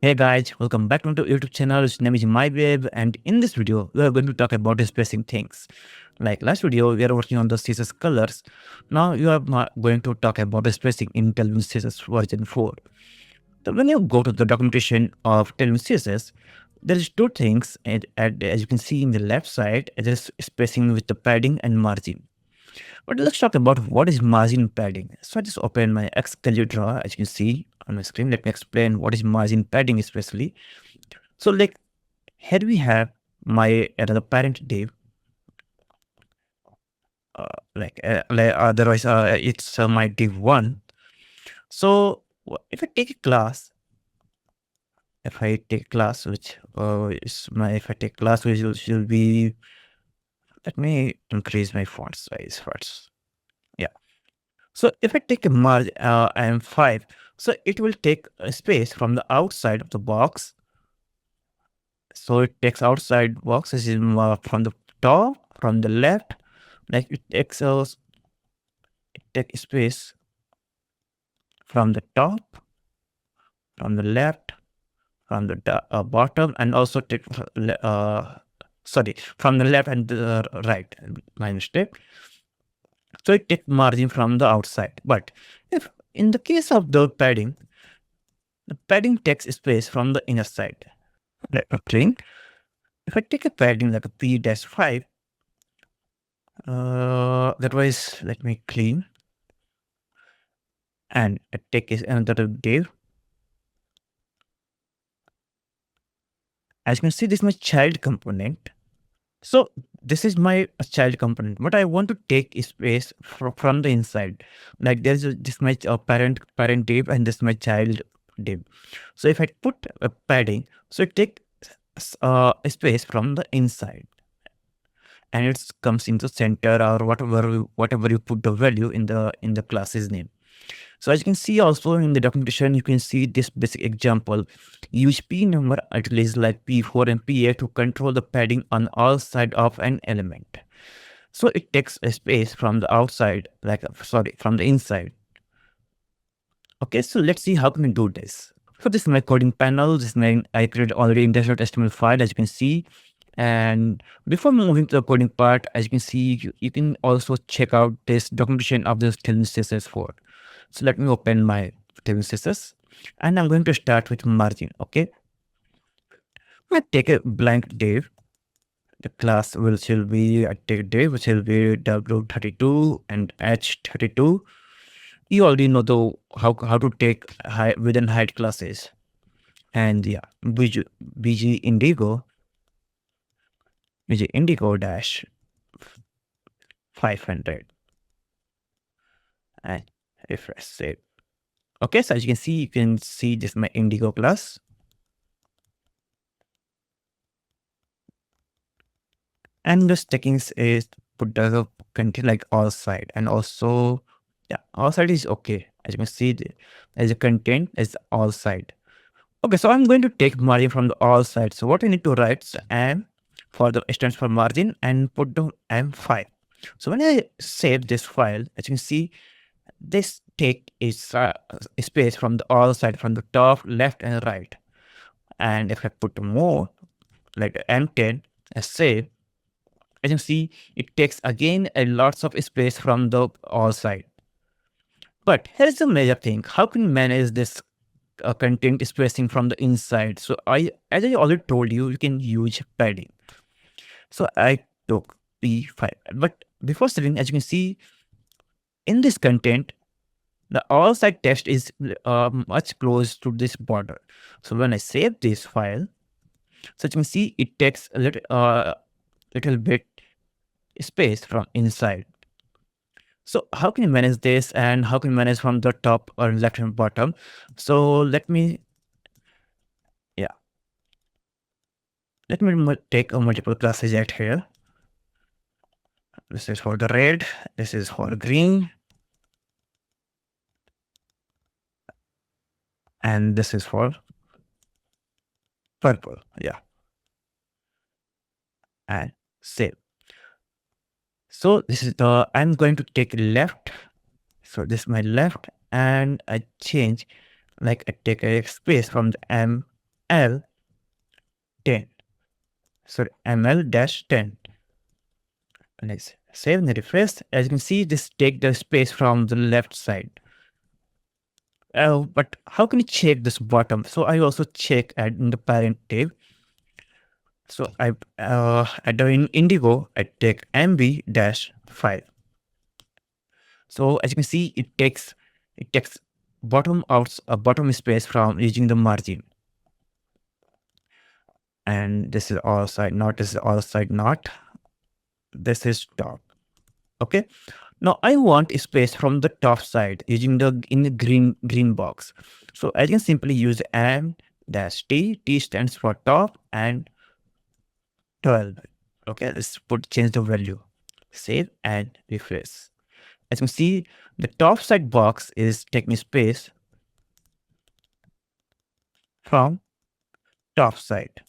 Hey guys, welcome back to my YouTube channel. Its name is MyWeb, and in this video, we are going to talk about spacing things. Like last video, we are working on the CSS colors. Now you are going to talk about spacing in Tailwind CSS version 4. So when you go to the documentation of Tailwind CSS, there is two things, and as you can see in the left side, it is spacing with the padding and margin. But let's talk about what is margin padding. So I just open my XLU drawer, as you can see on my screen. Let me explain what is margin padding especially. So like here we have my another parent div, otherwise it's my div one. So if I take a class, if I take a class which is my if I take a class which will be, let me increase my font size first. Yeah. So if I take a merge M5, so it will take a space from the outside of the box. So it takes outside box as in from the top, from the left, like it takes take space from the top, from the left, from the bottom, and also take sorry, from the left and the right. My mistake. So it takes margin from the outside. But if in the case of the padding takes space from the inner side. Like a string. If I take a padding like a p-5, that was, let me clean, and I take another div. As you can see, this is my child component. So this is my child component, but I want to take space from the inside. Like there's this my parent div and this my child div. So if I put a padding, so it takes space from the inside, and it comes into center or whatever you put the value in the class's name. So as you can see also in the documentation, you can see this basic example. Use p number at least like p4 and p8 to control the padding on all side of an element. So it takes a space from the outside, from the inside. Okay, so let's see how can we do this. So this is my coding panel. This is I created already index.html file, as you can see. And before moving to the coding part, as you can see, you can also check out this documentation of this Tailwind CSS 4. So let me open my Tailwind CSS, and I'm going to start with margin. Okay, I take a blank div. The class will be I take div which will be w32 and h32. You already know how to take width and height classes. And yeah, bg indigo dash 500, and refresh save. Okay, so as you can see this is my indigo class. And the settings is put the content like all side, and also yeah, all side is okay. As you can see, as a content is all side. Okay, so I'm going to take margin from the all side. So what I need to write is m for the stands for margin and put down m5. So when I save this file, as you can see, this take is space from the all side, from the top, left, and right. And if I put more, like m10, and save, as you can see, it takes again a lots of space from the all side. But here's the major thing: how can you manage this content spacing from the inside? So as I already told you, you can use padding. So I took p5, but before saving, as you can see, in this content, the all side text is much close to this border. So when I save this file, so you can see it takes a little bit space from inside. So how can you manage this, and how can you manage from the top or left and bottom? So let me take a multiple classes right here. This is for the red, this is for green, and this is for purple. Yeah, and save. So this is I'm going to take left. So this is my left, and I change, like I take a space from the M ml10. Sorry, ml-10. Let's save and refresh. As you can see, this take the space from the left side. But how can you check this bottom? So I also check in the parent tab. So I at the Indigo, I take mb-5. So as you can see, it takes bottom space from using the margin. And this is all side not, this is all side not, this is top. Okay, now I want a space from the top side using the in the green box. So I can simply use m-t. Stands for top and 12. Okay, let's change the value, save and refresh. As you can see, the top side box is taking space from top side.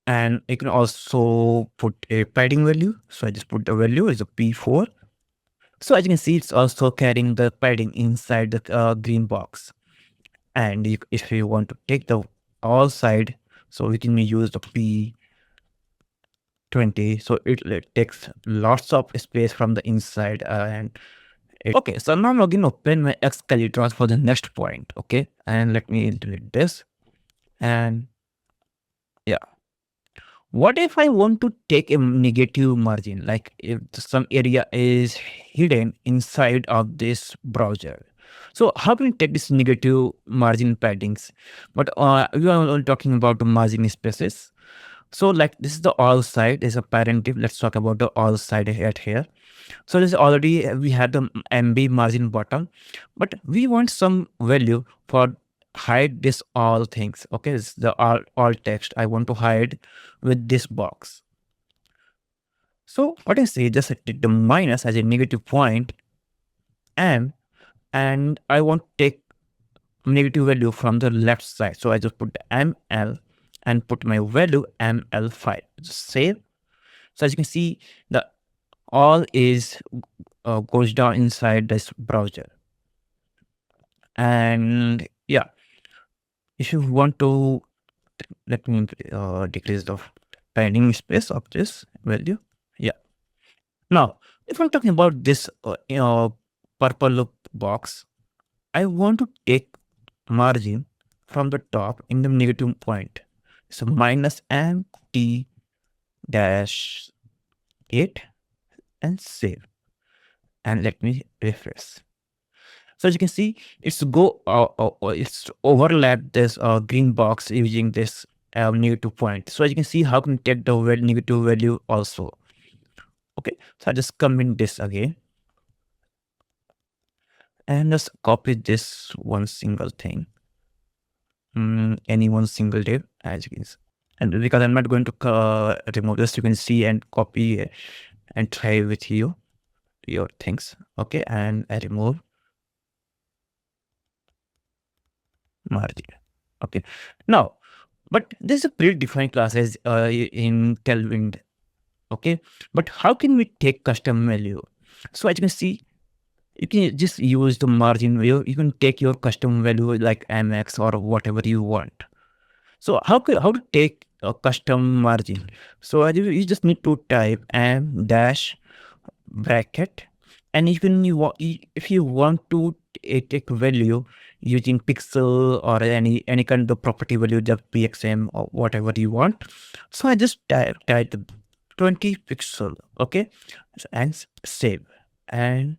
And you can also put a padding value. So I just put the value is a P4. So as you can see, it's also carrying the padding inside the green box. And if you want to take the all side, so we can use the P20. So it takes lots of space from the inside. Okay, so now I'm going to open my escalators for the next point. Okay, and let me delete this. And yeah. What if I want to take a negative margin, like if some area is hidden inside of this browser? So how can we take this negative margin paddings? But we are only talking about the margin spaces. So like this is the all side, there's a parent div. Let's talk about the all side here. So this already we had the MB margin bottom, but we want some value for hide this all things. Okay, this is the all text I want to hide with this box. So what I say, just take the minus as a negative point and I want to take negative value from the left side. So I just put ML and put my value ML5. Just save. So as you can see, the all is goes down inside this browser. And yeah, if you want to, let me decrease the padding space of this value. Yeah. Now, if I'm talking about this purple loop box, I want to take margin from the top in the negative point. So minus MT dash 8 and save. And let me refresh. So as you can see, it's overlap this green box using this negative point. So as you can see, how can take the negative value also. Okay, so I just comment this again and just copy this one single thing, any one single div, as you can see. And because I'm not going to remove this, you can see and copy and try with your things. Okay, and I remove margin. Okay, now, but this is a predefined classes in Tailwind. Okay, but how can we take custom value? So as you can see, you can just use the margin value. You can take your custom value like MX or whatever you want. So how to take a custom margin? So you just need to type m dash bracket, and if you want to take value using pixel or any kind of property value, just pxm or whatever you want. So I just type 20 pixel. Okay, and save and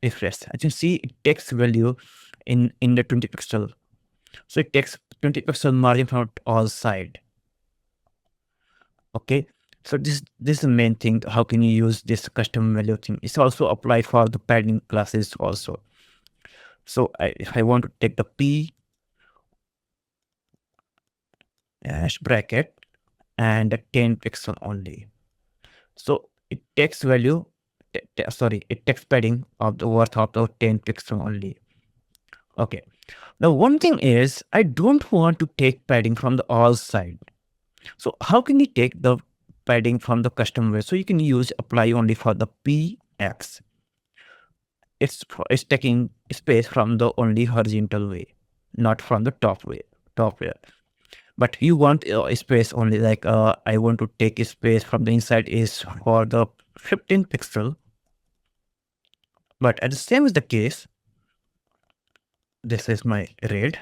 refresh. As you see, it takes value in the 20 pixel. So it takes 20 pixel margin from all side. Okay, so this is the main thing. How can you use this custom value thing? It's also applied for the padding classes also. So if I want to take the p dash bracket and the 10 pixel only, so it takes value, it takes padding of the worth of the 10 pixel only. Okay, now one thing is I don't want to take padding from the all side. So how can you take the padding from the custom way? So you can use apply only for the px. It's taking space from the only horizontal way. not from the top way. But you want space only, like I want to take a space from the inside is for the 15 pixel. But at the same is the case, this is my red.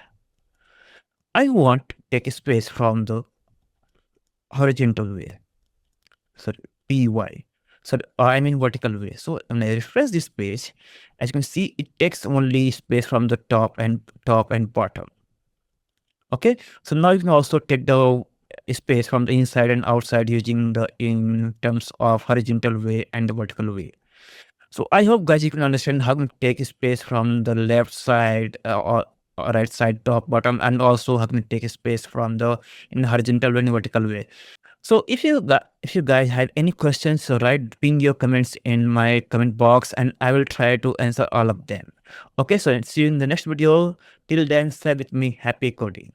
I want to take a space from the horizontal way. So PY. So I mean vertical way. So when I refresh this page, as you can see, it takes only space from the top and bottom. Okay, so now you can also take the space from the inside and outside using the in terms of horizontal way and the vertical way. So I hope guys you can understand how to take space from the left side or right side, top, bottom, and also how to take space from the in horizontal and vertical way. So if you guys had any questions, so write ping your comments in my comment box and I will try to answer all of them. Okay, so see you in the next video. Till then, stay with me. Happy coding.